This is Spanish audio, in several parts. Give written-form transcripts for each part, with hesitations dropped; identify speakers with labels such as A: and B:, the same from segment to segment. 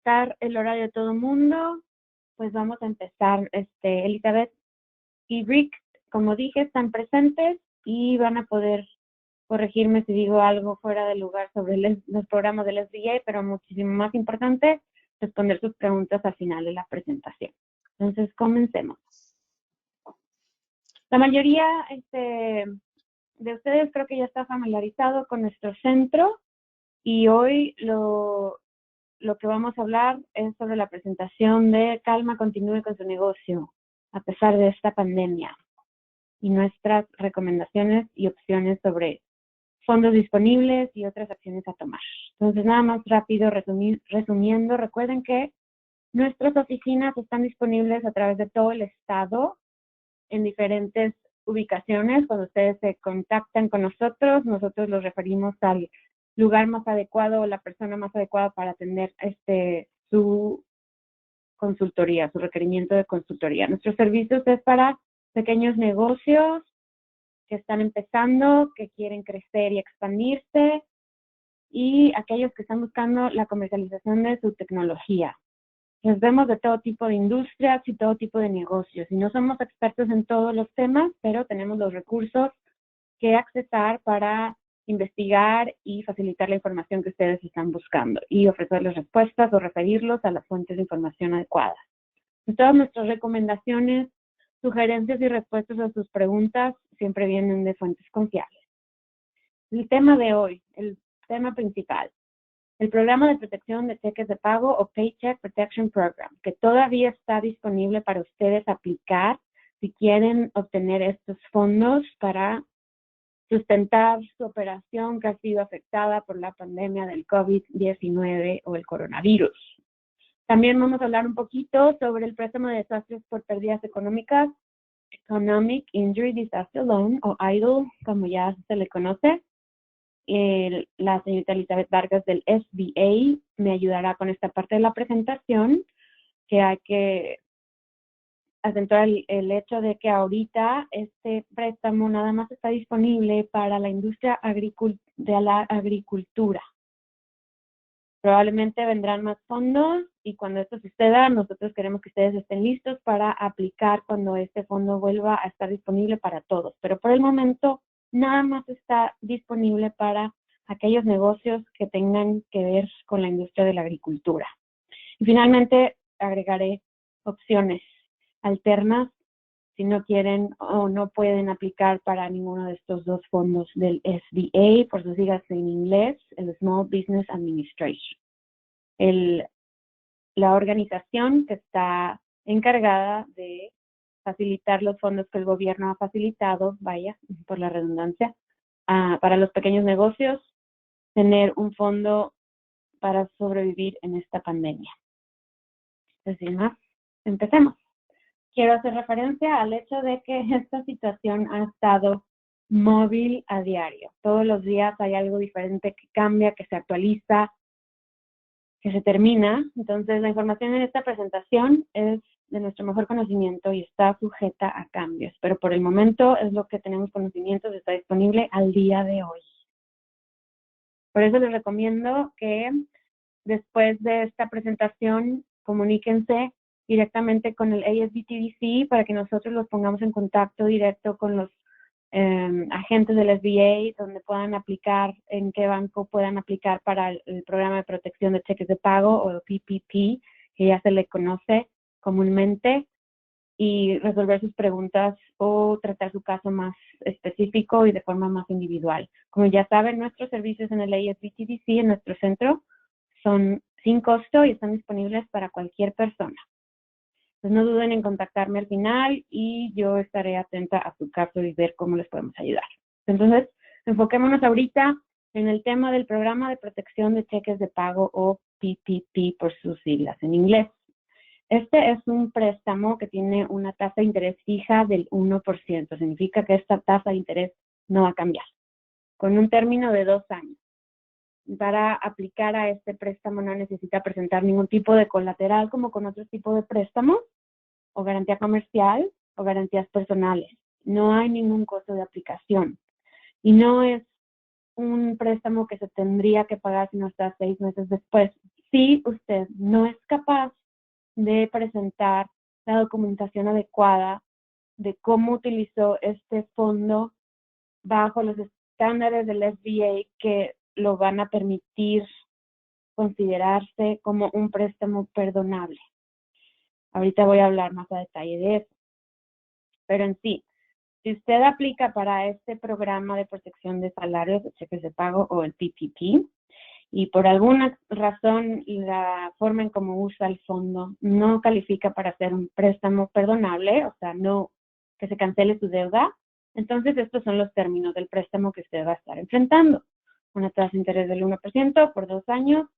A: respetar el horario de todo el mundo, pues vamos a empezar. Elizabeth y Rick, como dije, están presentes y van a poder corregirme si digo algo fuera de lugar sobre los programas del SBA, pero muchísimo más importante, responder sus preguntas al final de la presentación. Entonces, comencemos. La mayoría de ustedes creo que ya está familiarizado con nuestro centro y hoy lo que vamos a hablar es sobre la presentación de Calma Continúe con su negocio a pesar de esta pandemia y nuestras recomendaciones y opciones sobre fondos disponibles y otras acciones a tomar. Entonces, nada más rápido resumiendo, recuerden que nuestras oficinas están disponibles a través de todo el estado en diferentes ubicaciones. Cuando ustedes se contactan con nosotros los referimos al lugar más adecuado o la persona más adecuada para atender su consultoría, su requerimiento de consultoría. Nuestros servicios es para pequeños negocios que están empezando, que quieren crecer y expandirse, y aquellos que están buscando la comercialización de su tecnología. Nos vemos de todo tipo de industrias y todo tipo de negocios. Y no somos expertos en todos los temas, pero tenemos los recursos que accesar para investigar y facilitar la información que ustedes están buscando y ofrecerles respuestas o referirlos a las fuentes de información adecuadas. Todas nuestras recomendaciones, sugerencias y respuestas a sus preguntas siempre vienen de fuentes confiables. El tema de hoy, el tema principal, el programa de protección de cheques de pago o Paycheck Protection Program, que todavía está disponible para ustedes aplicar si quieren obtener estos fondos para sustentar su operación que ha sido afectada por la pandemia del COVID-19 o el coronavirus. También vamos a hablar un poquito sobre el préstamo de desastres por pérdidas económicas, Economic Injury Disaster Loan o EIDL, como ya se le conoce. La señorita Elizabeth Vargas del SBA me ayudará con esta parte de la presentación, que hay que acentuar el hecho de que ahorita este préstamo nada más está disponible para la industria de la agricultura. Probablemente vendrán más fondos y cuando esto suceda, nosotros queremos que ustedes estén listos para aplicar cuando este fondo vuelva a estar disponible para todos. Pero por el momento, nada más está disponible para aquellos negocios que tengan que ver con la industria de la agricultura. Y finalmente, agregaré opciones alternas si no quieren o no pueden aplicar para ninguno de estos dos fondos del SBA, por sus siglas en inglés, el Small Business Administration. La organización que está encargada de facilitar los fondos que el gobierno ha facilitado, vaya, por la redundancia, para los pequeños negocios, tener un fondo para sobrevivir en esta pandemia. Entonces, sin más, empecemos. Quiero hacer referencia al hecho de que esta situación ha estado móvil a diario. Todos los días hay algo diferente que cambia, que se actualiza, que se termina. Entonces, la información en esta presentación es de nuestro mejor conocimiento y está sujeta a cambios. Pero por el momento es lo que tenemos conocimiento, está disponible al día de hoy. Por eso les recomiendo que después de esta presentación comuníquense directamente con el ASBTDC para que nosotros los pongamos en contacto directo con los agentes del SBA, donde puedan aplicar, en qué banco puedan aplicar para el programa de protección de cheques de pago o PPP, que ya se le conoce comúnmente, y resolver sus preguntas o tratar su caso más específico y de forma más individual. Como ya saben, nuestros servicios en el ASBTDC, en nuestro centro, son sin costo y están disponibles para cualquier persona. Entonces no duden en contactarme al final y yo estaré atenta a su caso y ver cómo les podemos ayudar. Entonces, enfoquémonos ahorita en el tema del programa de protección de cheques de pago o PPP por sus siglas en inglés. Este es un préstamo que tiene una tasa de interés fija del 1%. Significa que esta tasa de interés no va a cambiar, con un término de 2 años. Para aplicar a este préstamo no necesita presentar ningún tipo de colateral como con otros tipos de préstamos, o garantía comercial, o garantías personales. No hay ningún costo de aplicación. Y no es un préstamo que se tendría que pagar si no está 6 meses después. si usted no es capaz de presentar la documentación adecuada de cómo utilizó este fondo bajo los estándares del SBA que lo van a permitir considerarse como un préstamo perdonable. Ahorita voy a hablar más a detalle de eso. Pero en sí, si usted aplica para este programa de protección de salarios, de cheques de pago o el PPP, y por alguna razón la forma en cómo usa el fondo no califica para hacer un préstamo perdonable, o sea, no que se cancele su deuda, entonces estos son los términos del préstamo que usted va a estar enfrentando. Una tasa de interés del 1% por 2 años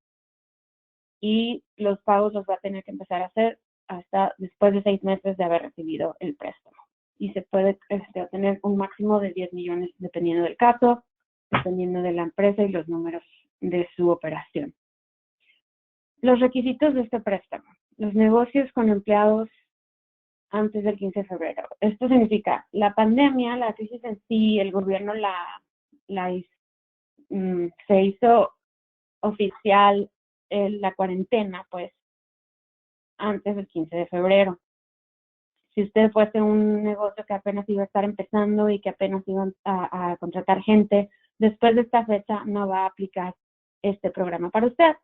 A: y los pagos los va a tener que empezar a hacer hasta después de 6 meses de haber recibido el préstamo. Y se puede obtener un máximo de 10 millones dependiendo del caso, dependiendo de la empresa y los números de su operación. Los requisitos de este préstamo. Los negocios con empleados antes del 15 de febrero. Esto significa la pandemia, la crisis en sí, el gobierno se hizo oficial la cuarentena, pues, antes del 15 de febrero. Si usted fuese un negocio que apenas iba a estar empezando y que apenas iban a contratar gente, después de esta fecha no va a aplicar este programa para usted.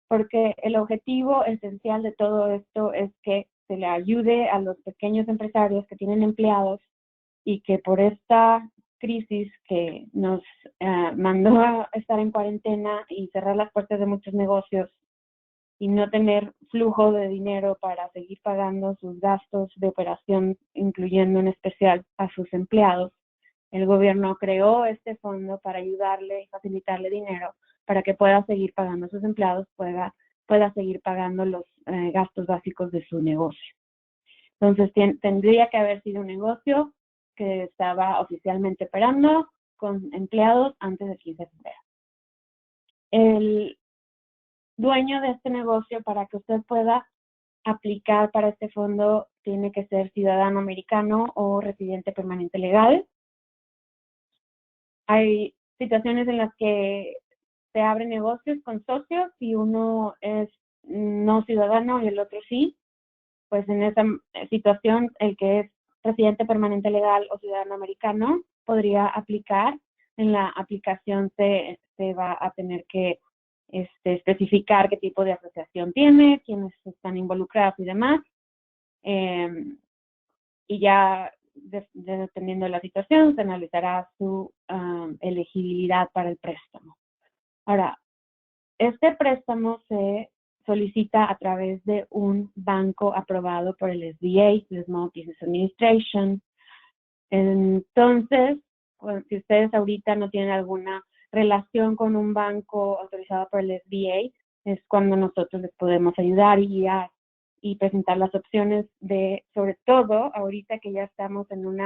A: Porque el objetivo esencial de todo esto es que se le ayude a los pequeños empresarios que tienen empleados y que por esta crisis que nos mandó a estar en cuarentena y cerrar las puertas de muchos negocios y no tener flujo de dinero para seguir pagando sus gastos de operación, incluyendo en especial a sus empleados, el gobierno creó este fondo para ayudarle y facilitarle dinero para que pueda seguir pagando a sus empleados, pueda seguir pagando los gastos básicos de su negocio. Entonces, tendría que haber sido un negocio que estaba oficialmente operando con empleados antes del 15 de febrero. El dueño de este negocio, para que usted pueda aplicar para este fondo, tiene que ser ciudadano americano o residente permanente legal. Hay situaciones en las que se abren negocios con socios y uno es no ciudadano y el otro sí. Pues en esa situación, el que es residente permanente legal o ciudadano americano podría aplicar. En la aplicación se va a tener que especificar qué tipo de asociación tiene, quiénes están involucrados y demás. Y ya dependiendo de la situación, se analizará su elegibilidad para el préstamo. Ahora, este préstamo se solicita a través de un banco aprobado por el SBA, el Small Business Administration. Entonces, si ustedes ahorita no tienen alguna relación con un banco autorizado por el SBA, es cuando nosotros les podemos ayudar y guiar y presentar las opciones de, sobre todo ahorita que ya estamos en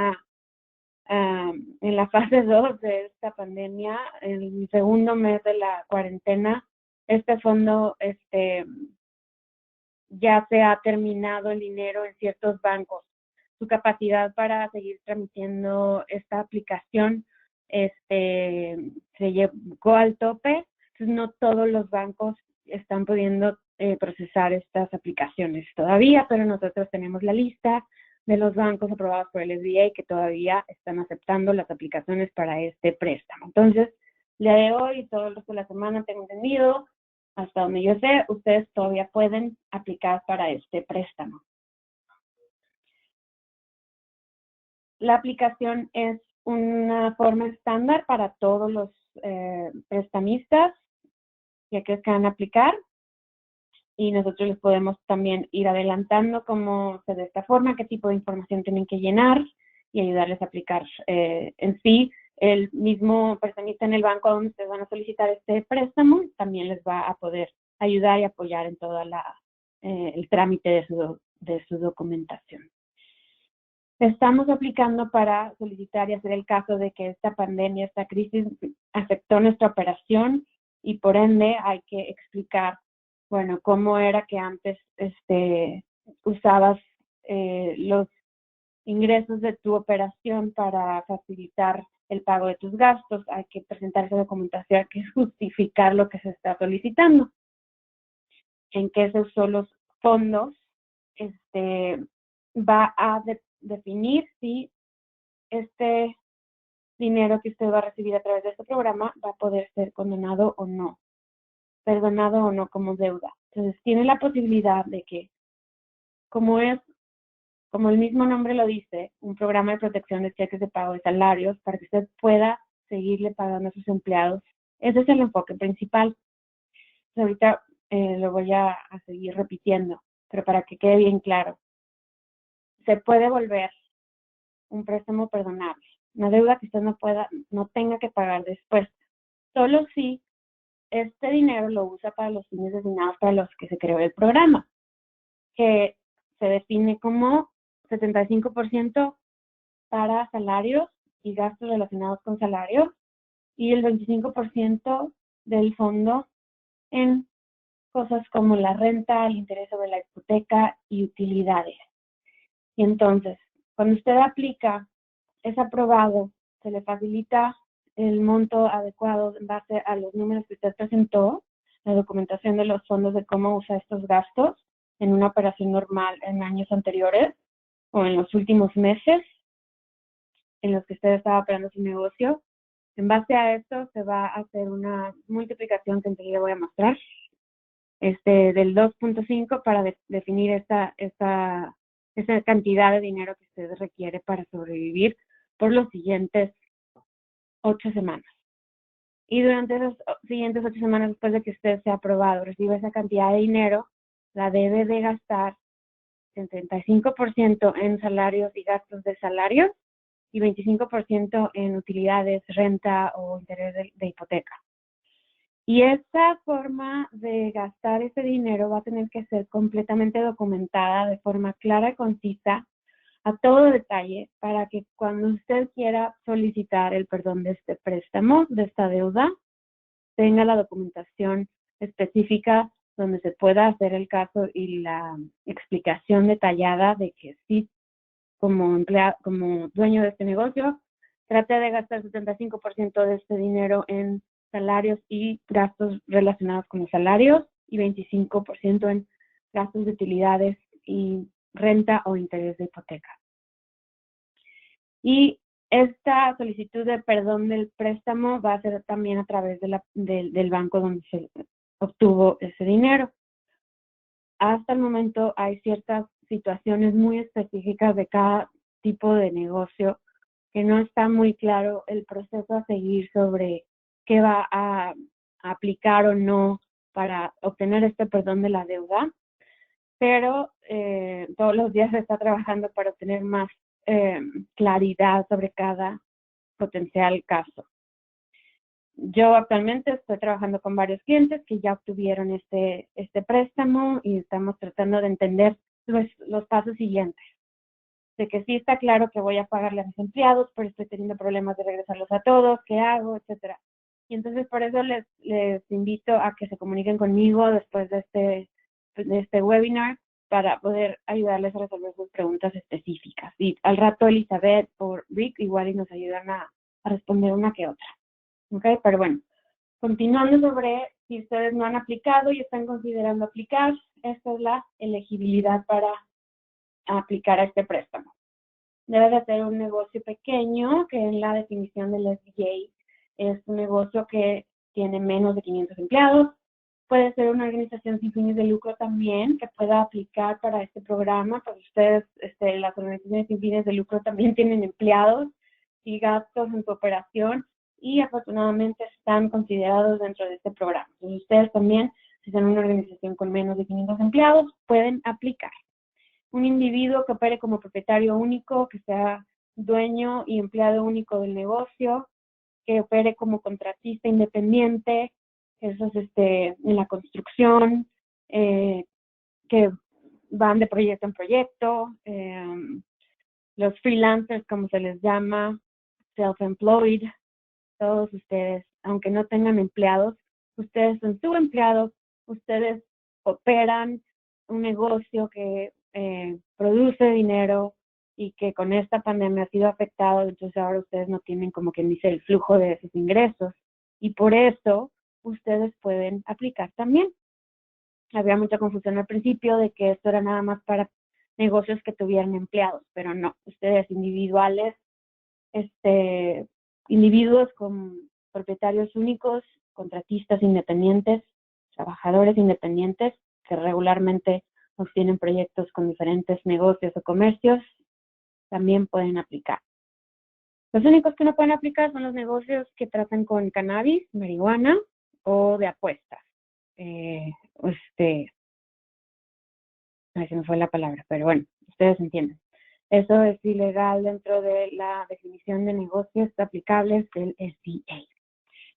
A: la fase 2 de esta pandemia, en el segundo mes de la cuarentena, este fondo ya se ha terminado el dinero en ciertos bancos. Su capacidad para seguir tramitando esta aplicación se llegó al tope, entonces no todos los bancos están pudiendo procesar estas aplicaciones todavía, pero nosotros tenemos la lista de los bancos aprobados por el SBA que todavía están aceptando las aplicaciones para este préstamo. Entonces, el día de hoy y todo el resto de la semana, tengo entendido, hasta donde yo sé, ustedes todavía pueden aplicar para este préstamo. La aplicación es una forma estándar para todos los prestamistas ya que van a aplicar y nosotros les podemos también ir adelantando cómo se de esta forma, qué tipo de información tienen que llenar y ayudarles a aplicar. En sí, el mismo prestamista en el banco donde ustedes van a solicitar este préstamo también les va a poder ayudar y apoyar en toda el trámite de su documentación. Estamos aplicando para solicitar y hacer el caso de que esta pandemia, esta crisis afectó nuestra operación y por ende hay que explicar, bueno, cómo era que antes usabas los ingresos de tu operación para facilitar el pago de tus gastos. Hay que presentar esa documentación, hay que justificar lo que se está solicitando. en qué se usó los fondos, va a definir si este dinero que usted va a recibir a través de este programa va a poder ser condenado o no, perdonado o no como deuda. Entonces, tiene la posibilidad de que, como el mismo nombre lo dice, un programa de protección de cheques de pago de salarios para que usted pueda seguirle pagando a sus empleados. Ese es el enfoque principal. Ahorita lo voy a seguir repitiendo, pero para que quede bien claro, se puede volver un préstamo perdonable, una deuda que usted no tenga que pagar después, solo si este dinero lo usa para los fines designados para los que se creó el programa, que se define como 75% para salarios y gastos relacionados con salarios y el 25% del fondo en cosas como la renta, el interés sobre la hipoteca y utilidades. Y entonces, cuando usted aplica, es aprobado, se le facilita el monto adecuado en base a los números que usted presentó, la documentación de los fondos de cómo usa estos gastos en una operación normal en años anteriores o en los últimos meses en los que usted estaba operando su negocio. En base a esto se va a hacer una multiplicación que enseguida voy a mostrar, del 2.5 para definir esa cantidad de dinero que usted requiere para sobrevivir por los siguientes 8 semanas. Y durante esas siguientes 8 semanas, después de que usted sea aprobado, reciba esa cantidad de dinero, la debe de gastar 75% en salarios y gastos de salarios y 25% en utilidades, renta o interés de hipoteca. Y esa forma de gastar ese dinero va a tener que ser completamente documentada de forma clara y concisa, a todo detalle, para que cuando usted quiera solicitar el perdón de este préstamo, de esta deuda, tenga la documentación específica donde se pueda hacer el caso y la explicación detallada de que sí, como dueño de este negocio, trate de gastar 75% de este dinero en salarios y gastos relacionados con los salarios y 25% en gastos de utilidades y renta o interés de hipoteca. Y esta solicitud de perdón del préstamo va a ser también a través del banco donde se obtuvo ese dinero. Hasta el momento hay ciertas situaciones muy específicas de cada tipo de negocio que no está muy claro el proceso a seguir sobre qué va a aplicar o no para obtener este perdón de la deuda, pero todos los días se está trabajando para obtener más claridad sobre cada potencial caso. Yo actualmente estoy trabajando con varios clientes que ya obtuvieron este préstamo y estamos tratando de entender los pasos siguientes. De que sí está claro que voy a pagarle a mis empleados, pero estoy teniendo problemas de regresarlos a todos, ¿qué hago? Etcétera. Y entonces por eso les invito a que se comuniquen conmigo después de este webinar para poder ayudarles a resolver sus preguntas específicas. Y al rato Elizabeth o Rick igual y nos ayudan a responder una que otra. ¿Ok? Pero bueno, continuando sobre si ustedes no han aplicado y están considerando aplicar, esta es la elegibilidad para aplicar a este préstamo. Debe de ser un negocio pequeño, que en la definición del SBA es un negocio que tiene menos de 500 empleados. Puede ser una organización sin fines de lucro también, que pueda aplicar para este programa. Pues ustedes, las organizaciones sin fines de lucro también tienen empleados y gastos en su operación y afortunadamente están considerados dentro de este programa. Entonces ustedes también, si son una organización con menos de 500 empleados, pueden aplicar. Un individuo que opere como propietario único, que sea dueño y empleado único del negocio, que opere como contratista independiente, eso es en la construcción, que van de proyecto en proyecto, los freelancers, como se les llama, self-employed, todos ustedes, aunque no tengan empleados, ustedes son subempleados, ustedes operan un negocio que produce dinero y que con esta pandemia ha sido afectado, entonces ahora ustedes no tienen, como quien dice, el flujo de esos ingresos y por eso ustedes pueden aplicar también. había mucha confusión al principio de que esto era nada más para negocios que tuvieran empleados, pero no, ustedes individuales, individuos con propietarios únicos, contratistas independientes, trabajadores independientes que regularmente obtienen proyectos con diferentes negocios o comercios, también pueden aplicar. Los únicos que no pueden aplicar son los negocios que tratan con cannabis, marihuana o de apuestas. Ay, se me fue la palabra, pero bueno, ustedes entienden. Eso es ilegal dentro de la definición de negocios aplicables del SBA.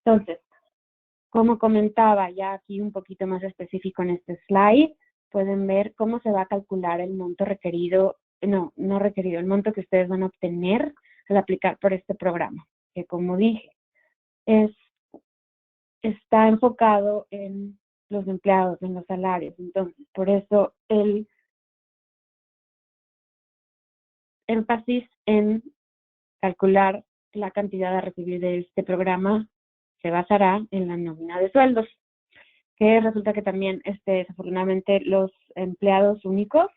A: Entonces, como comentaba ya aquí un poquito más específico en este slide, pueden ver cómo se va a calcular el monto requerido, no requerido, el monto que ustedes van a obtener al aplicar por este programa, que como dije, está enfocado en los empleados, en los salarios. Entonces, por eso el énfasis en calcular la cantidad a recibir de este programa se basará en la nómina de sueldos, que resulta que también, desafortunadamente, los empleados únicos,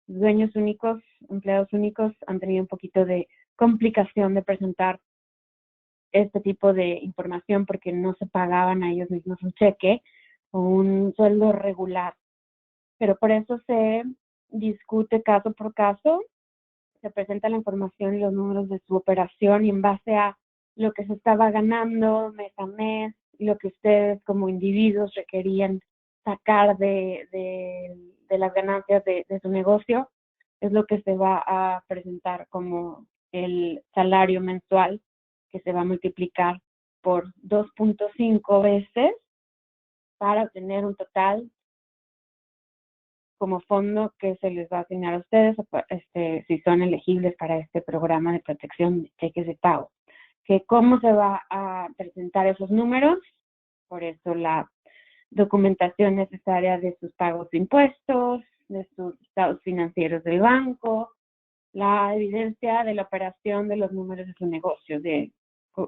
A: dueños únicos, empleados únicos han tenido un poquito de complicación de presentar este tipo de información porque no se pagaban a ellos mismos un cheque o un sueldo regular. Pero por eso se discute caso por caso, se presenta la información y los números de su operación y en base a lo que se estaba ganando mes a mes, lo que ustedes como individuos requerían sacar de las ganancias de su negocio, es lo que se va a presentar como el salario mensual que se va a multiplicar por 2.5 veces para obtener un total como fondo que se les va a asignar a ustedes si son elegibles para este programa de protección de cheques de pago. Que cómo se va a presentar esos números, por eso la documentación necesaria de sus pagos de impuestos, de sus estados financieros del banco, la evidencia de la operación de los números de su negocio, de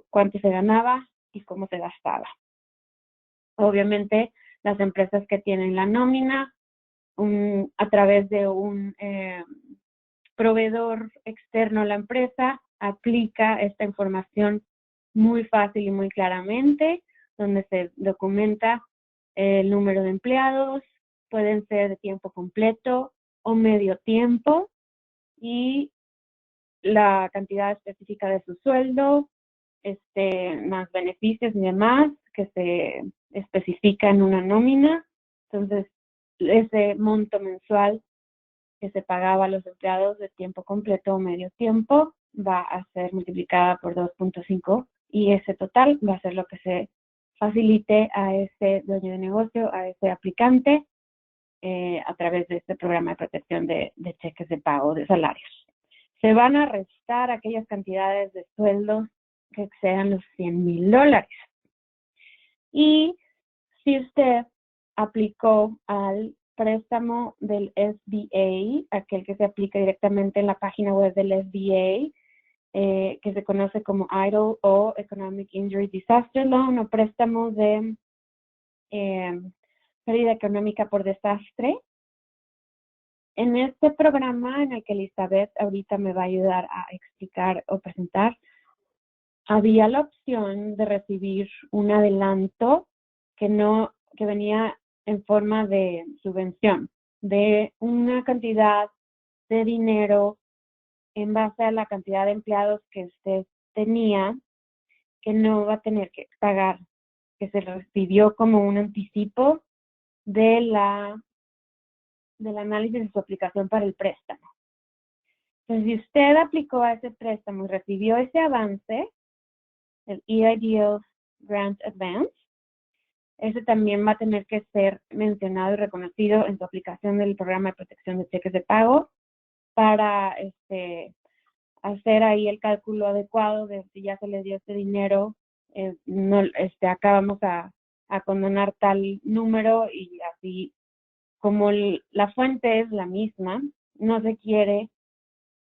A: cuánto se ganaba y cómo se gastaba. Obviamente, las empresas que tienen la nómina, a través de un proveedor externo a la empresa, aplica esta información muy fácil y muy claramente, donde se documenta el número de empleados, pueden ser de tiempo completo o medio tiempo, y la cantidad específica de su sueldo, más beneficios y demás, que se especifica en una nómina. Entonces, ese monto mensual que se pagaba a los empleados de tiempo completo o medio tiempo va a ser multiplicada por 2.5 y ese total va a ser lo que se facilite a ese dueño de negocio, a ese aplicante, a través de este programa de protección de cheques de pago de salarios. Se van a restar aquellas cantidades de sueldos que excedan los $100,000. Y si usted aplicó al préstamo del SBA, aquel que se aplica directamente en la página web del SBA, que se conoce como EIDL o Economic Injury Disaster Loan, o préstamo de pérdida económica por desastre. En este programa en el que Elizabeth ahorita me va a ayudar a explicar o presentar, había la opción de recibir un adelanto que venía en forma de subvención, de una cantidad de dinero en base a la cantidad de empleados que usted tenía, que no va a tener que pagar, que se recibió como un anticipo del análisis de su aplicación para el préstamo. Entonces, si usted aplicó a ese préstamo y recibió ese avance, el EIDL Grant Advance, ese también va a tener que ser mencionado y reconocido en su aplicación del programa de protección de cheques de pago para hacer ahí el cálculo adecuado de si ya se le dio este dinero, acá vamos a condonar tal número, y así como la fuente es la misma, no se quiere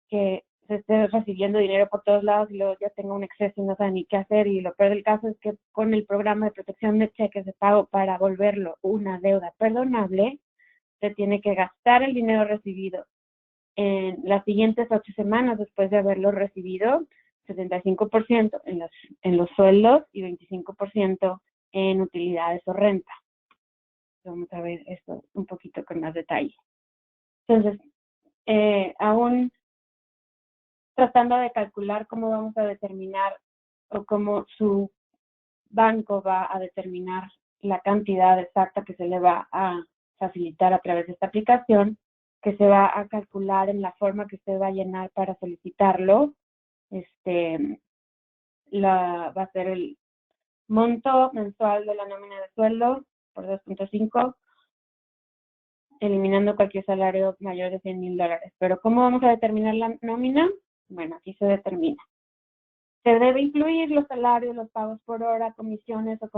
A: que se esté recibiendo dinero por todos lados y luego ya tenga un exceso y no sabe ni qué hacer. Y lo peor del caso es que con el programa de protección de cheques de pago para volverlo una deuda perdonable, se tiene que gastar el dinero recibido en las siguientes 8 semanas después de haberlo recibido, 75% en los sueldos y 25% en utilidades o renta. Vamos a ver esto un poquito con más detalle. Entonces, aún tratando de calcular cómo vamos a determinar o cómo su banco va a determinar la cantidad exacta que se le va a facilitar a través de esta aplicación, que se va a calcular en la forma que usted va a llenar para solicitarlo. Va a ser el monto mensual de la nómina de sueldo por 2.5, eliminando cualquier salario mayor de $100,000. Pero ¿cómo vamos a determinar la nómina? Bueno, aquí se determina. Se debe incluir los salarios, los pagos por hora, comisiones o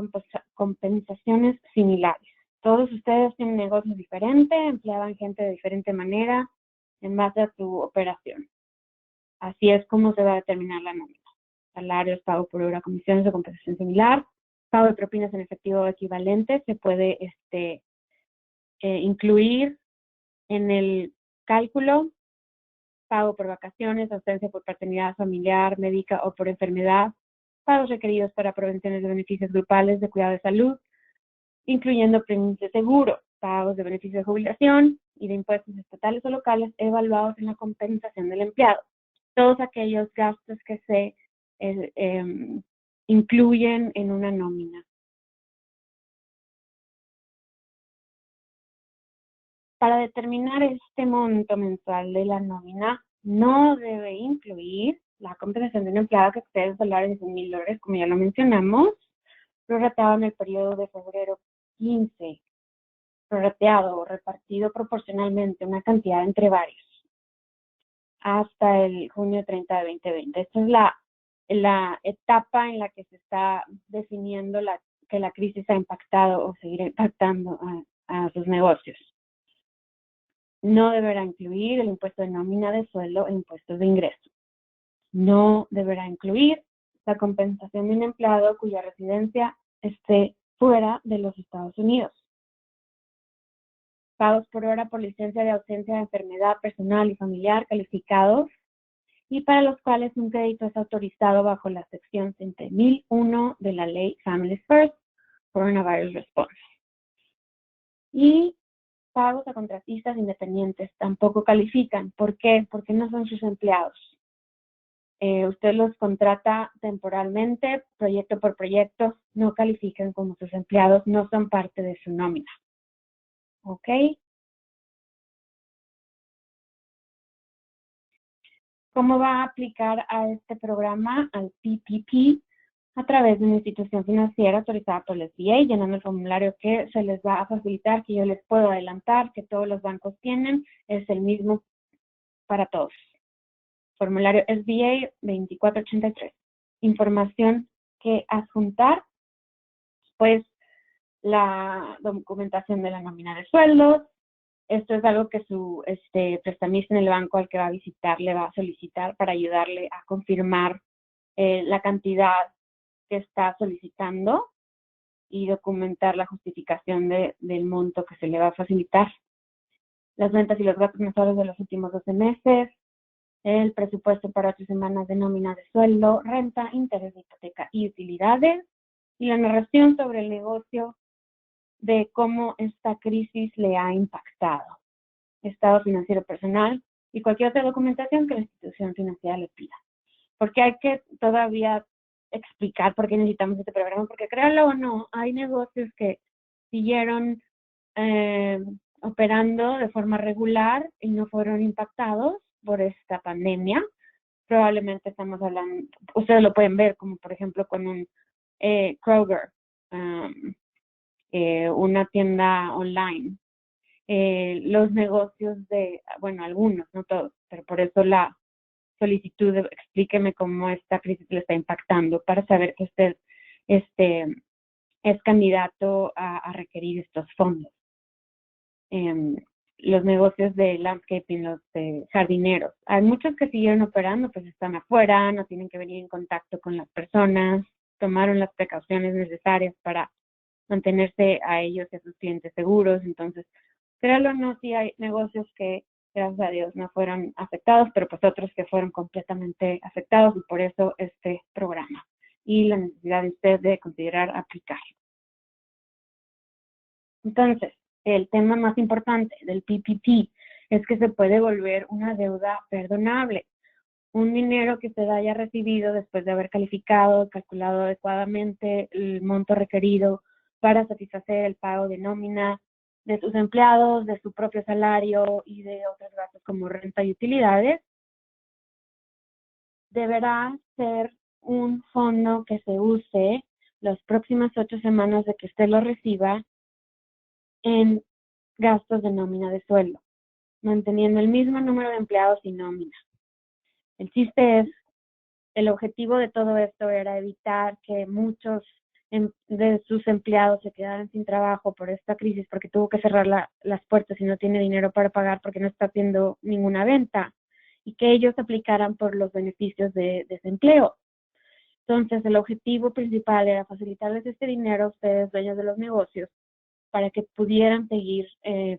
A: compensaciones similares. Todos ustedes tienen negocios diferentes, empleaban gente de diferente manera en base a su operación. Así es como se va a determinar la nómina. Salarios, pago por hora, comisiones o compensación similar, pago de propinas en efectivo equivalente, se puede incluir en el cálculo, pago por vacaciones, ausencia por paternidad familiar, médica o por enfermedad, pagos requeridos para prevenciones de beneficios grupales de cuidado de salud, incluyendo premios de seguro, pagos de beneficios de jubilación y de impuestos estatales o locales evaluados en la compensación del empleado. Todos aquellos gastos que se incluyen en una nómina. Para determinar este monto mensual de la nómina, no debe incluir la compensación de un empleado que excede el salario de $100,000, como ya lo mencionamos, prorrateado en el periodo de febrero 15, prorrateado o repartido proporcionalmente una cantidad entre varios, hasta el junio 30 de 2020. Esta es la etapa en la que se está definiendo que la crisis ha impactado o seguirá impactando a sus negocios. No deberá incluir el impuesto de nómina de sueldo e impuestos de ingreso. No deberá incluir la compensación de un empleado cuya residencia esté fuera de los Estados Unidos. Pagos por hora por licencia de ausencia de enfermedad personal y familiar calificados y para los cuales un crédito es autorizado bajo la sección 7001 de la ley Families First Coronavirus Response. Y pagos a contratistas independientes tampoco califican. ¿Por qué? Porque no son sus empleados. Usted los contrata temporalmente, proyecto por proyecto, no califican como sus empleados, no son parte de su nómina. ¿Ok? ¿Cómo va a aplicar a este programa, al PPP? A través de una institución financiera autorizada por el SBA, llenando el formulario que se les va a facilitar, que yo les puedo adelantar, que todos los bancos tienen, es el mismo para todos. Formulario SBA 2483. Información que adjuntar, pues la documentación de la nómina de sueldos. Esto es algo que su prestamista en el banco al que va a visitar le va a solicitar para ayudarle a confirmar la cantidad que está solicitando y documentar la justificación del monto que se le va a facilitar. Las ventas y los gastos mensuales de los últimos 12 meses, el presupuesto para 8 semanas de nómina de sueldo, renta, interés de hipoteca y utilidades, y la narración sobre el negocio de cómo esta crisis le ha impactado, estado financiero personal y cualquier otra documentación que la institución financiera le pida. Porque hay que todavía explicar por qué necesitamos este programa, porque créanlo o no, hay negocios que siguieron operando de forma regular y no fueron impactados por esta pandemia. Probablemente estamos hablando, ustedes lo pueden ver, como por ejemplo con un Kroger, una tienda online. Los negocios bueno, algunos, no todos, pero por eso la solicitud de explíqueme cómo esta crisis le está impactando para saber que usted es candidato a requerir estos fondos. los negocios de landscaping, los de jardineros. Hay muchos que siguieron operando, pues están afuera, no tienen que venir en contacto con las personas, tomaron las precauciones necesarias para mantenerse a ellos y a sus clientes seguros. Entonces, créalo o no, sí hay negocios que, gracias a Dios, no fueron afectados, pero pues otros que fueron completamente afectados, y por eso este programa y la necesidad de usted de considerar aplicar. Entonces, el tema más importante del PPP es que se puede volver una deuda perdonable. Un dinero que usted haya recibido después de haber calificado, calculado adecuadamente el monto requerido para satisfacer el pago de nómina de sus empleados, de su propio salario y de otros gastos como renta y utilidades, deberá ser un fondo que se use las próximas 8 semanas de que usted lo reciba en gastos de nómina de sueldo, manteniendo el mismo número de empleados y nómina. El chiste es, el objetivo de todo esto era evitar que muchos de sus empleados se quedaran sin trabajo por esta crisis, porque tuvo que cerrar las puertas y no tiene dinero para pagar porque no está haciendo ninguna venta, y que ellos aplicaran por los beneficios de desempleo. Entonces, el objetivo principal era facilitarles este dinero a ustedes, dueños de los negocios, para que pudieran seguir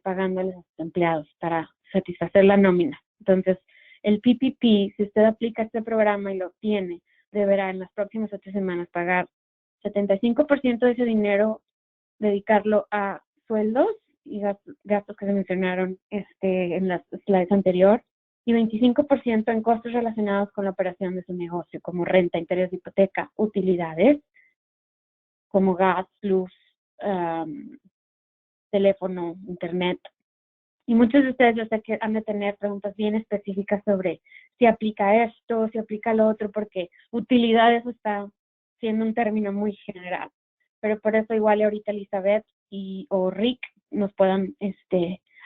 A: pagándoles a sus empleados para satisfacer la nómina. Entonces, el PPP, si usted aplica este programa y lo obtiene, deberá en las próximas 8 semanas pagar 75% de ese dinero, dedicarlo a sueldos y gastos que se mencionaron en las slides anteriores, y 25% en costos relacionados con la operación de su negocio, como renta, interés de hipoteca, utilidades, como gas, luz, teléfono, internet. Y muchos de ustedes yo sé que han de tener preguntas bien específicas sobre si aplica esto, si aplica lo otro, porque utilidades está siendo un término muy general. Pero por eso igual ahorita Elizabeth o Rick nos puedan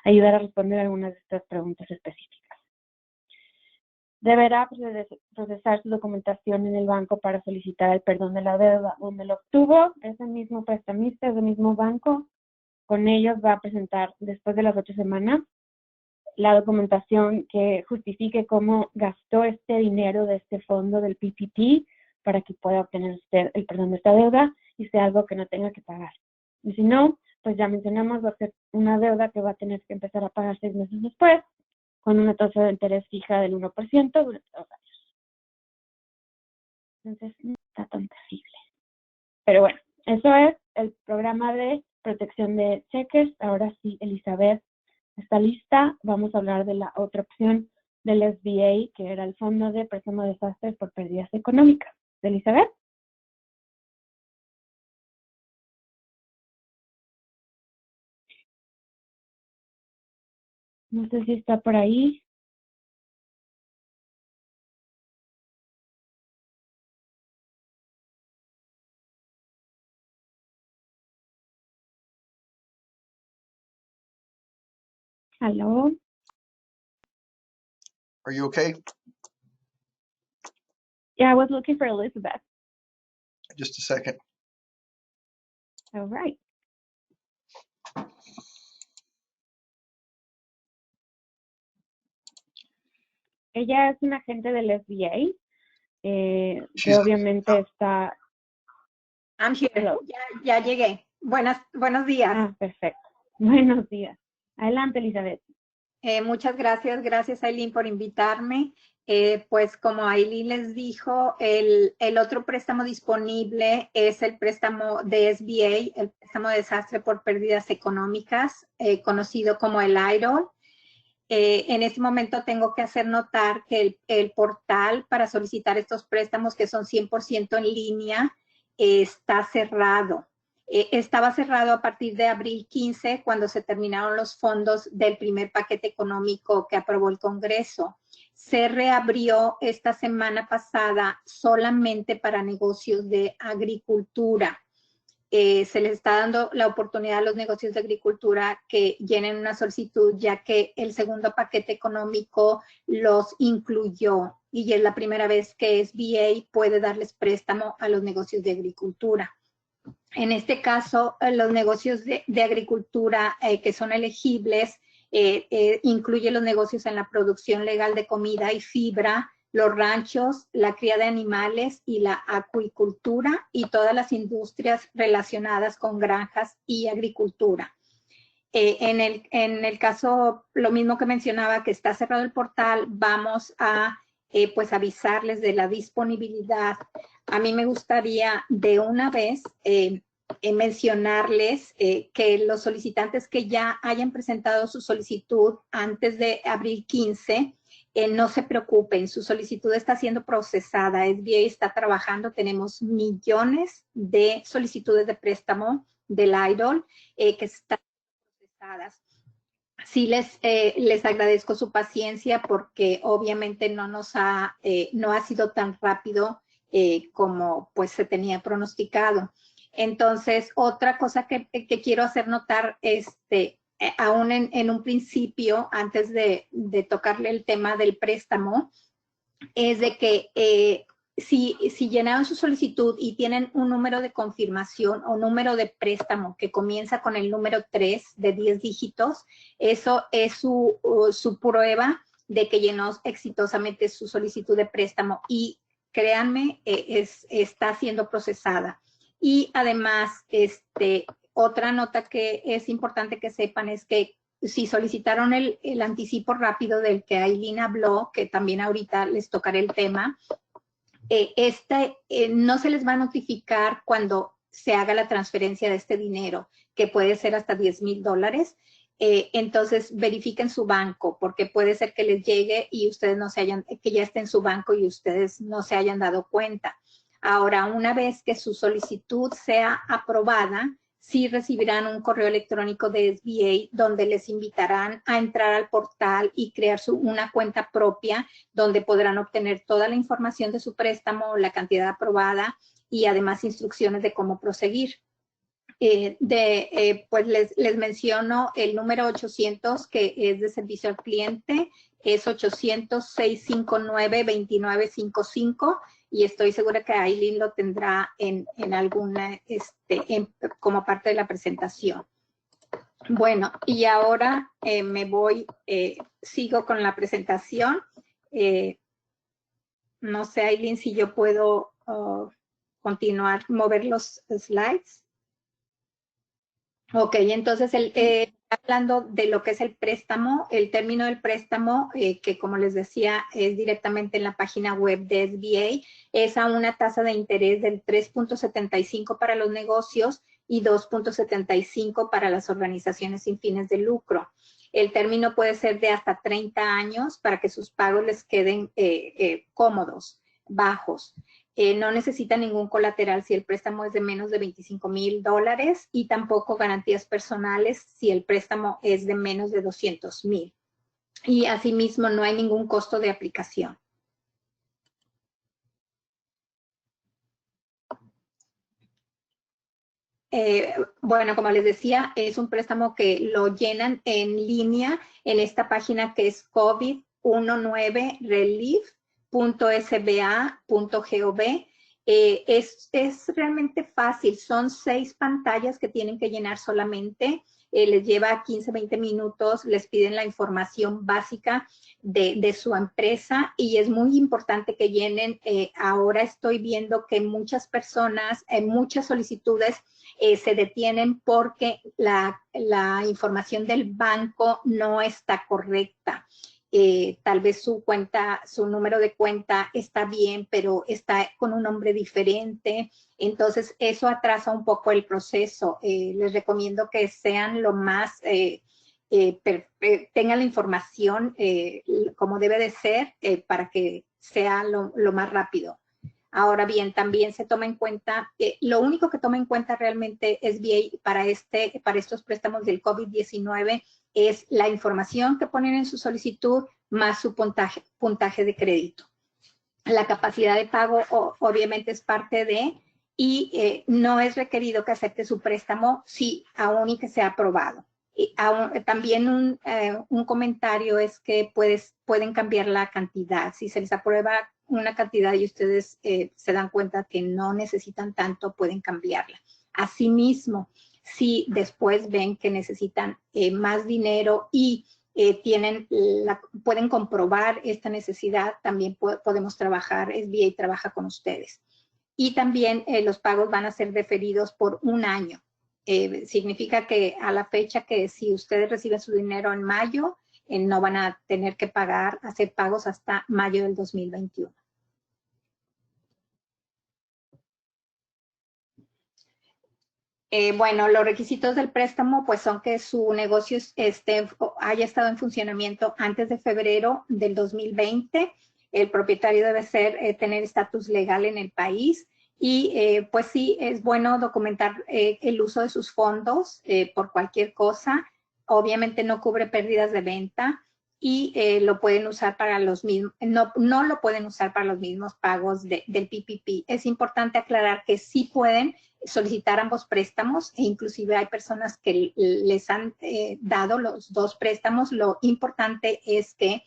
A: ayudar a responder algunas de estas preguntas específicas. Deberá procesar su documentación en el banco para solicitar el perdón de la deuda. Donde lo obtuvo, ese mismo prestamista, ese mismo banco, con ellos va a presentar después de las 8 semanas la documentación que justifique cómo gastó este dinero de este fondo del PPP para que pueda obtener usted el perdón de esta deuda y sea algo que no tenga que pagar. Y si no, pues ya mencionamos, va a ser una deuda que va a tener que empezar a pagar 6 meses después, con una tasa de interés fija del 1% durante 2 años. Entonces, no está tan terrible. Pero bueno, eso es el programa de protección de cheques. Ahora sí, Elizabeth está lista. Vamos a hablar de la otra opción del SBA, que era el Fondo de Préstamo de Desastres por Pérdidas Económicas. Elizabeth. No sé si está por ahí. Hello.
B: Are you okay?
A: Yeah, I was looking for Elizabeth.
B: Just a second.
A: All right. Ella es una agente del SBA, que obviamente está...
C: I'm here.
A: Hello.
C: Ya llegué. Buenos días.
A: Ah, perfecto. Buenos días. Adelante, Elizabeth.
C: Muchas gracias Aileen por invitarme. Pues como Aileen les dijo, el otro préstamo disponible es el préstamo de SBA, el préstamo de desastre por pérdidas económicas, conocido como el IROL. En este momento tengo que hacer notar que el portal para solicitar estos préstamos, que son 100% en línea, está cerrado. Estaba cerrado a partir de abril 15, cuando se terminaron los fondos del primer paquete económico que aprobó el Congreso. Se reabrió esta semana pasada solamente para negocios de agricultura. Se les está dando la oportunidad a los negocios de agricultura que llenen una solicitud, ya que el segundo paquete económico los incluyó y es la primera vez que SBA puede darles préstamo a los negocios de agricultura. En este caso, los negocios de agricultura que son elegibles incluye los negocios en la producción legal de comida y fibra, los ranchos, la cría de animales y la acuicultura y todas las industrias relacionadas con granjas y agricultura. En el caso, lo mismo que mencionaba, que está cerrado el portal, vamos a pues avisarles de la disponibilidad. A mí me gustaría de una vez mencionarles que los solicitantes que ya hayan presentado su solicitud antes de abril 15, no se preocupen, su solicitud está siendo procesada, SBA está trabajando, tenemos millones de solicitudes de préstamo del EIDL que están procesadas. Sí les agradezco su paciencia porque obviamente no ha sido tan rápido como pues se tenía pronosticado. Entonces, otra cosa que quiero hacer notar, aún en un principio, antes de tocarle el tema del préstamo, es de que si llenaron su solicitud y tienen un número de confirmación o número de préstamo que comienza con el número 3 de 10 dígitos, eso es su prueba de que llenó exitosamente su solicitud de préstamo y créanme, está siendo procesada. Y además, otra nota que es importante que sepan es que si solicitaron el anticipo rápido del que Aileen habló, que también ahorita les tocaré el tema, no se les va a notificar cuando se haga la transferencia de este dinero, que puede ser hasta $10,000. Entonces, verifiquen su banco, porque puede ser que les llegue y ustedes que ya esté en su banco y ustedes no se hayan dado cuenta. Ahora, una vez que su solicitud sea aprobada, sí recibirán un correo electrónico de SBA donde les invitarán a entrar al portal y crear una cuenta propia donde podrán obtener toda la información de su préstamo, la cantidad aprobada y además instrucciones de cómo proseguir. Pues les menciono el número 800 que es de servicio al cliente, es 800-659-2955 y estoy segura que Aileen lo tendrá en alguna, como parte de la presentación. Bueno, y ahora sigo con la presentación. No sé, Aileen, si yo puedo continuar, mover los slides. Ok, entonces hablando de lo que es el préstamo, el término del préstamo, que como les decía, es directamente en la página web de SBA, es a una tasa de interés del 3.75 para los negocios y 2.75 para las organizaciones sin fines de lucro. El término puede ser de hasta 30 años para que sus pagos les queden cómodos, bajos. No necesita ningún colateral si el préstamo es de menos de $25,000 y tampoco garantías personales si el préstamo es de menos de $200,000. Y asimismo no hay ningún costo de aplicación. Bueno, como les decía, es un préstamo que lo llenan en línea en esta página que es covid19relief.sba.gov. Es realmente fácil, son 6 pantallas que tienen que llenar solamente. Les lleva 15, 20 minutos, les piden la información básica de su empresa y es muy importante que llenen. Ahora estoy viendo que muchas personas, muchas solicitudes se detienen porque la información del banco no está correcta. Tal vez su número de cuenta está bien, pero está con un nombre diferente. Entonces, eso atrasa un poco el proceso. Les recomiendo que sean lo más, tengan la información como debe de ser para que sea lo más rápido. Ahora bien, también se toma en cuenta, lo único que toma en cuenta realmente SBA para estos préstamos del COVID-19 es la información que ponen en su solicitud más su puntaje de crédito. La capacidad de pago obviamente es parte de, y no es requerido que acepte su préstamo si aún y que sea aprobado. También un comentario es que pueden cambiar la cantidad. Si se les aprueba una cantidad y ustedes se dan cuenta que no necesitan tanto, pueden cambiarla. Asimismo, si después ven que necesitan más dinero y pueden comprobar esta necesidad, también podemos trabajar, SBA trabaja con ustedes. Y también los pagos van a ser deferidos por un año. Significa que a la fecha que si ustedes reciben su dinero en mayo, no van a tener que hacer pagos hasta mayo del 2021. Bueno, los requisitos del préstamo pues son que su negocio haya estado en funcionamiento antes de febrero del 2020. El propietario debe tener estatus legal en el país y pues sí, es bueno documentar el uso de sus fondos por cualquier cosa. Obviamente no cubre pérdidas de venta y lo pueden usar para los mismos, no lo pueden usar para los mismos pagos del PPP. Es importante aclarar que sí pueden solicitar ambos préstamos e inclusive hay personas que les han dado los dos préstamos. Lo importante es que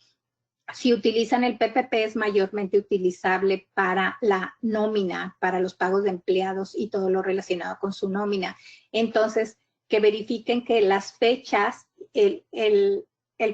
C: si utilizan el PPP es mayormente utilizable para la nómina, para los pagos de empleados y todo lo relacionado con su nómina. Entonces, que verifiquen que las fechas, el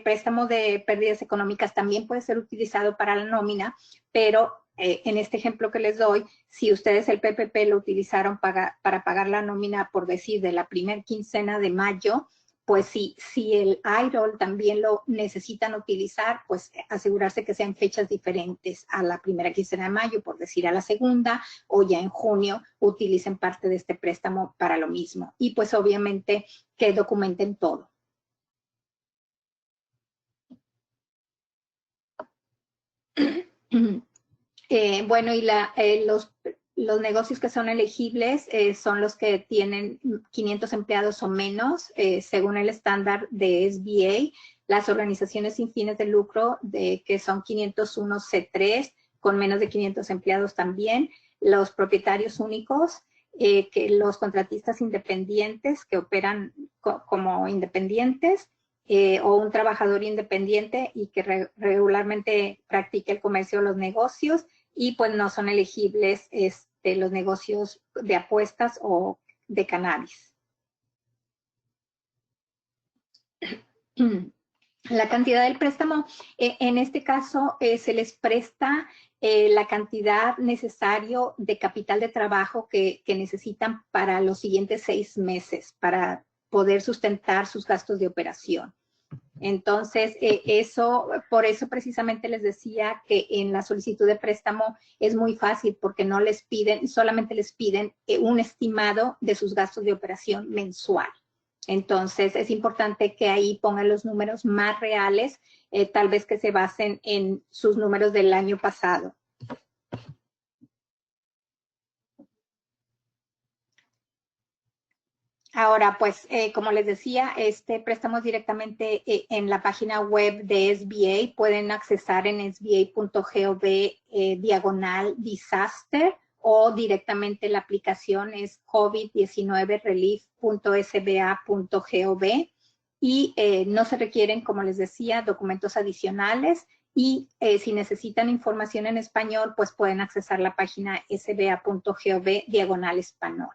C: préstamo de pérdidas económicas también puede ser utilizado para la nómina, pero en este ejemplo que les doy, si ustedes el PPP lo utilizaron para pagar la nómina, por decir, de la primera quincena de mayo, pues si el IROL también lo necesitan utilizar, pues asegurarse que sean fechas diferentes a la primera quincena de mayo, por decir a la segunda, o ya en junio utilicen parte de este préstamo para lo mismo. Y pues obviamente que documenten todo. Bueno, y los negocios que son elegibles son los que tienen 500 empleados o menos, según el estándar de SBA. Las organizaciones sin fines de lucro, que son 501 C3, con menos de 500 empleados también. Los propietarios únicos, que los contratistas independientes que operan como independientes, o un trabajador independiente y que regularmente practique el comercio o los negocios, y pues no son elegibles los negocios de apuestas o de cannabis. La cantidad del préstamo, en este caso se les presta la cantidad necesario de capital de trabajo que necesitan para los siguientes 6 meses para poder sustentar sus gastos de operación. Entonces, por eso precisamente les decía que en la solicitud de préstamo es muy fácil porque no les piden, solamente les piden un estimado de sus gastos de operación mensual. Entonces, es importante que ahí pongan los números más reales, tal vez que se basen en sus números del año pasado. Ahora, pues, como les decía, este préstamo es directamente en la página web de SBA. Pueden accesar en sba.gov /disaster o directamente la aplicación es covid19relief.sba.gov y no se requieren, como les decía, documentos adicionales y si necesitan información en español, pues pueden accesar la página sba.gov /español.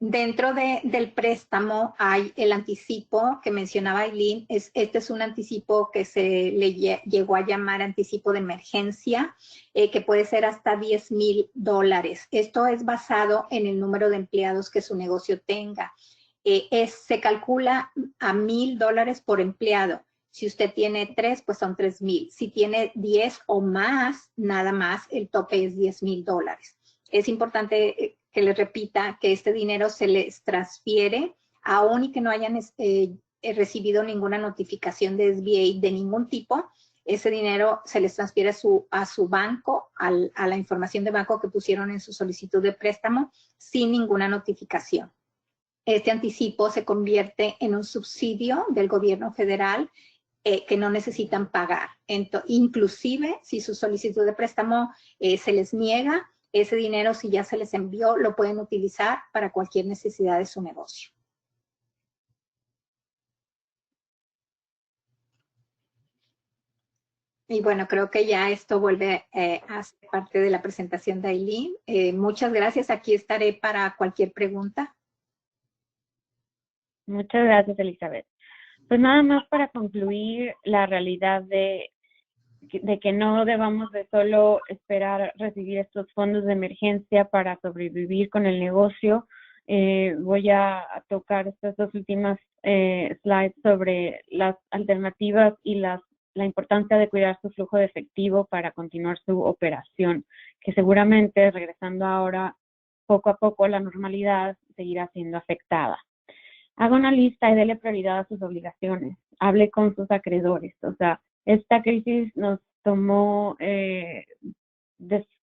C: Dentro del préstamo hay el anticipo que mencionaba Aileen. Este es un anticipo que se le llegó a llamar anticipo de emergencia, que puede ser hasta $10,000. Esto es basado en el número de empleados que su negocio tenga. Se calcula a $1,000 por empleado. Si usted tiene 3, pues son 3,000. Si tiene 10 o más, nada más, el tope es $10,000. Es importante que les repita que este dinero se les transfiere, aun y que no hayan recibido ninguna notificación de SBA de ningún tipo. Ese dinero se les transfiere a su banco, a la información de banco que pusieron en su solicitud de préstamo, sin ninguna notificación. Este anticipo se convierte en un subsidio del gobierno federal que no necesitan pagar. Inclusive, si su solicitud de préstamo se les niega, ese dinero, si ya se les envió, lo pueden utilizar para cualquier necesidad de su negocio. Y bueno, creo que ya esto vuelve a ser parte de la presentación de Aileen. Muchas gracias. Aquí estaré para cualquier pregunta.
A: Muchas gracias, Elizabeth. Pues nada más para concluir la realidad de que no debamos de solo esperar recibir estos fondos de emergencia para sobrevivir con el negocio. Voy a tocar estas dos últimas slides sobre las alternativas y la importancia de cuidar su flujo de efectivo para continuar su operación, que seguramente regresando ahora poco a poco a la normalidad seguirá siendo afectada. Haga una lista y dele prioridad a sus obligaciones. Hable con sus acreedores. O sea, esta crisis nos tomó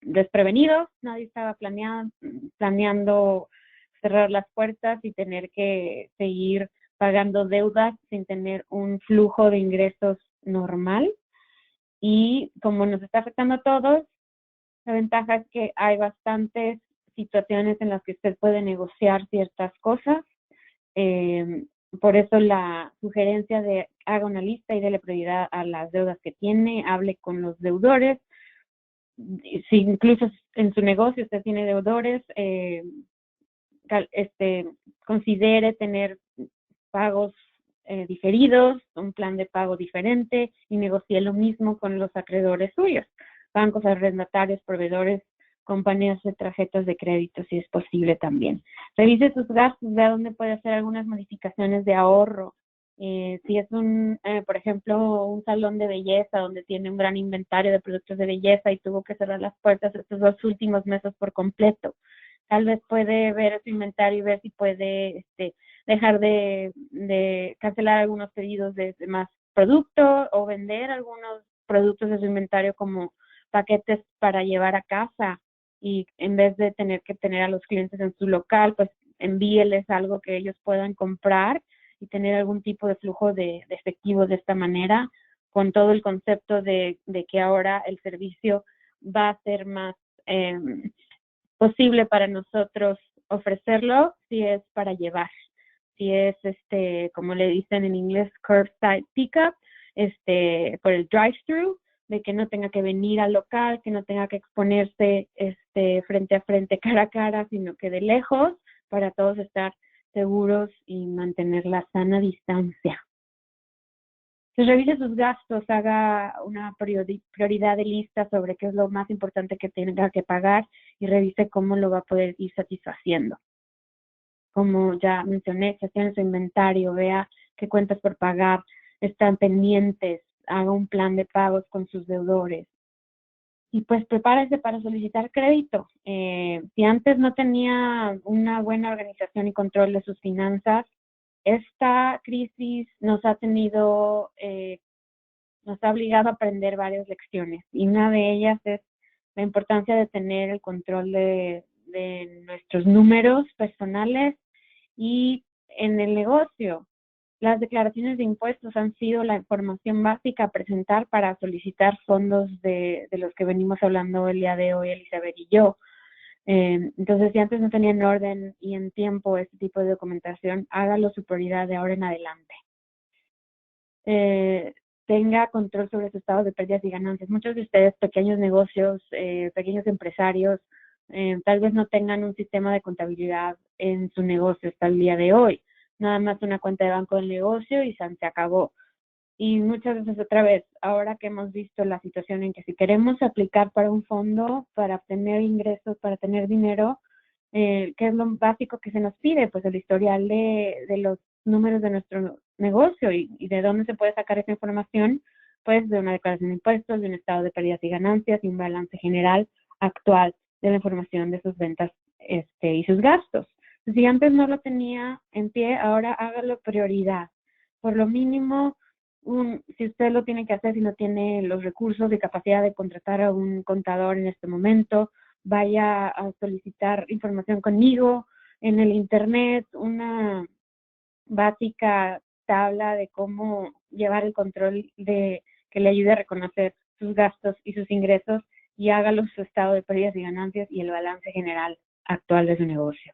A: desprevenidos. Nadie estaba planeando cerrar las puertas y tener que seguir pagando deudas sin tener un flujo de ingresos normal. Y como nos está afectando a todos, la ventaja es que hay bastantes situaciones en las que usted puede negociar ciertas cosas. Por eso la sugerencia de haga una lista y dele prioridad a las deudas que tiene, hable con los deudores. Si incluso en su negocio usted tiene deudores, considere tener pagos diferidos, un plan de pago diferente y negocie lo mismo con los acreedores suyos, bancos, arrendatarios, proveedores, compañías de tarjetas de crédito, si es posible también. Revise sus gastos, vea dónde puede hacer algunas modificaciones de ahorro. Si es por ejemplo, un salón de belleza donde tiene un gran inventario de productos de belleza y tuvo que cerrar las puertas estos 2 últimos meses por completo, tal vez puede ver su inventario y ver si puede dejar de cancelar algunos pedidos de más producto o vender algunos productos de su inventario como paquetes para llevar a casa, y en vez de tener que tener a los clientes en su local, pues envíeles algo que ellos puedan comprar y tener algún tipo de flujo de efectivo de esta manera, con todo el concepto de que ahora el servicio va a ser más posible para nosotros ofrecerlo si es para llevar, si es como le dicen en inglés, curbside pickup, por el drive-thru, de que no tenga que venir al local, que no tenga que exponerse frente a frente, cara a cara, sino que de lejos, para todos estar seguros y mantener la sana distancia. Pues revise sus gastos, haga una prioridad de lista sobre qué es lo más importante que tenga que pagar y revise cómo lo va a poder ir satisfaciendo. Como ya mencioné, gestione su inventario, vea qué cuentas por pagar están pendientes, haga un plan de pagos con sus deudores. Y pues prepárese para solicitar crédito. Si antes no tenía una buena organización y control de sus finanzas, esta crisis nos ha obligado a aprender varias lecciones, y una de ellas es la importancia de tener el control de nuestros números personales y en el negocio. Las declaraciones de impuestos han sido la información básica a presentar para solicitar fondos de los que venimos hablando el día de hoy, Elizabeth y yo. Entonces, si antes no tenían orden y en tiempo este tipo de documentación, hágalo su prioridad de ahora en adelante. Tenga control sobre su estado de pérdidas y ganancias. Muchos de ustedes, pequeños negocios, pequeños empresarios, tal vez no tengan un sistema de contabilidad en su negocio hasta el día de hoy. Nada más una cuenta de banco del negocio y se acabó. Y muchas veces otra vez, ahora que hemos visto la situación en que si queremos aplicar para un fondo, para obtener ingresos, para tener dinero, ¿qué es lo básico que se nos pide? Pues el historial de los números de nuestro negocio y de dónde se puede sacar esa información, pues de una declaración de impuestos, de un estado de pérdidas y ganancias y un balance general actual de la información de sus ventas y sus gastos. Si antes no lo tenía en pie, ahora hágalo prioridad. Por lo mínimo, si usted lo tiene que hacer, si no tiene los recursos y capacidad de contratar a un contador en este momento, vaya a solicitar información conmigo en el internet, una básica tabla de cómo llevar el control que le ayude a reconocer sus gastos y sus ingresos, y hágalo su estado de pérdidas y ganancias y el balance general actual de su negocio.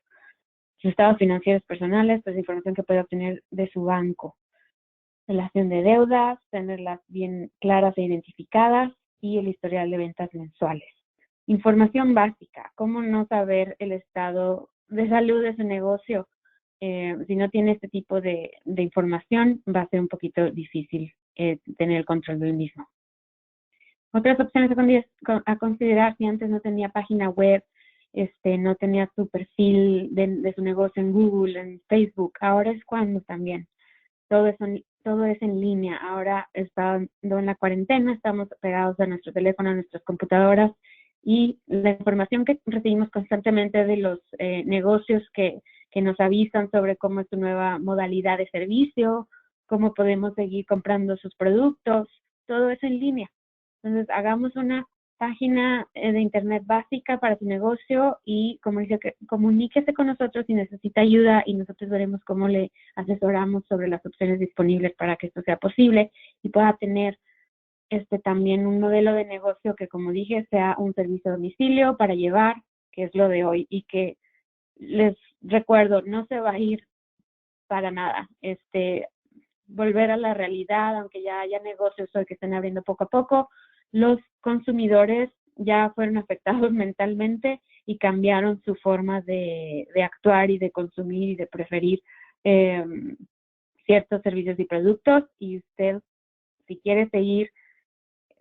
A: Sus estados financieros personales, pues información que puede obtener de su banco. Relación de deudas, tenerlas bien claras e identificadas, y el historial de ventas mensuales. Información básica, cómo no saber el estado de salud de su negocio. si no tiene este tipo de información, va a ser un poquito difícil tener el control del mismo. Otras opciones a considerar: si antes no tenía página web, no tenía su perfil de su negocio en Google, en Facebook, ahora es cuando también. Todo es en línea. Ahora, estando en la cuarentena, estamos pegados a nuestro teléfono, a nuestras computadoras, y la información que recibimos constantemente de los negocios que nos avisan sobre cómo es su nueva modalidad de servicio, cómo podemos seguir comprando sus productos, todo eso en línea. Entonces, hagamos una página de internet básica para su negocio y comuníquese con nosotros si necesita ayuda, y nosotros veremos cómo le asesoramos sobre las opciones disponibles para que esto sea posible y pueda tener también un modelo de negocio que, como dije, sea un servicio a domicilio para llevar, que es lo de hoy, y que les recuerdo, no se va a ir para nada. Volver a la realidad, aunque ya haya negocios hoy que estén abriendo poco a poco, los consumidores ya fueron afectados mentalmente y cambiaron su forma de actuar y de consumir y de preferir ciertos servicios y productos, y usted, si quiere seguir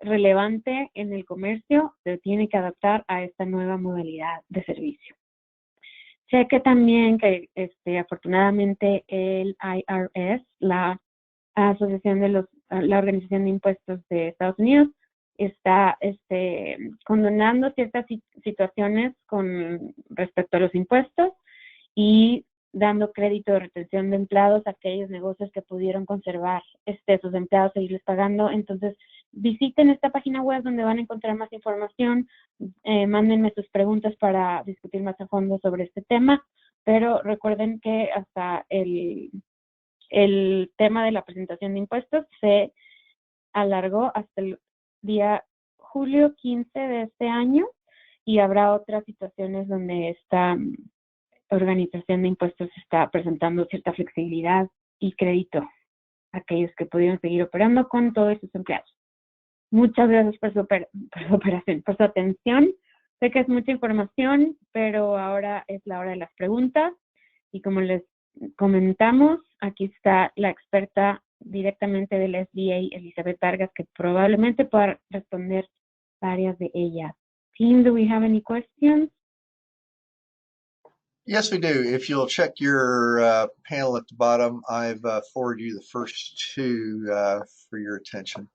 A: relevante en el comercio, se tiene que adaptar a esta nueva modalidad de servicio. Sé que también que afortunadamente el IRS, la Asociación de la Organización de Impuestos de Estados Unidos, está condenando ciertas situaciones con respecto a los impuestos y dando crédito de retención de empleados a aquellos negocios que pudieron conservar sus empleados, seguirles pagando. Entonces, visiten esta página web donde van a encontrar más información. Mándenme sus preguntas para discutir más a fondo sobre este tema, pero recuerden que hasta el tema de la presentación de impuestos se alargó hasta el día julio 15 de este año, y habrá otras situaciones donde esta organización de impuestos está presentando cierta flexibilidad y crédito a aquellos que pudieron seguir operando con todos sus empleados. Muchas gracias por su atención. Sé que es mucha información, pero ahora es la hora de las preguntas, y como les comentamos, aquí está la experta directamente del SBA, Elizabeth Vargas, que probablemente pueda responder varias de ellas. Team, do we have any questions?
B: Yes, we do. If you'll check your panel at the bottom, I've forwarded you the first two for your attention.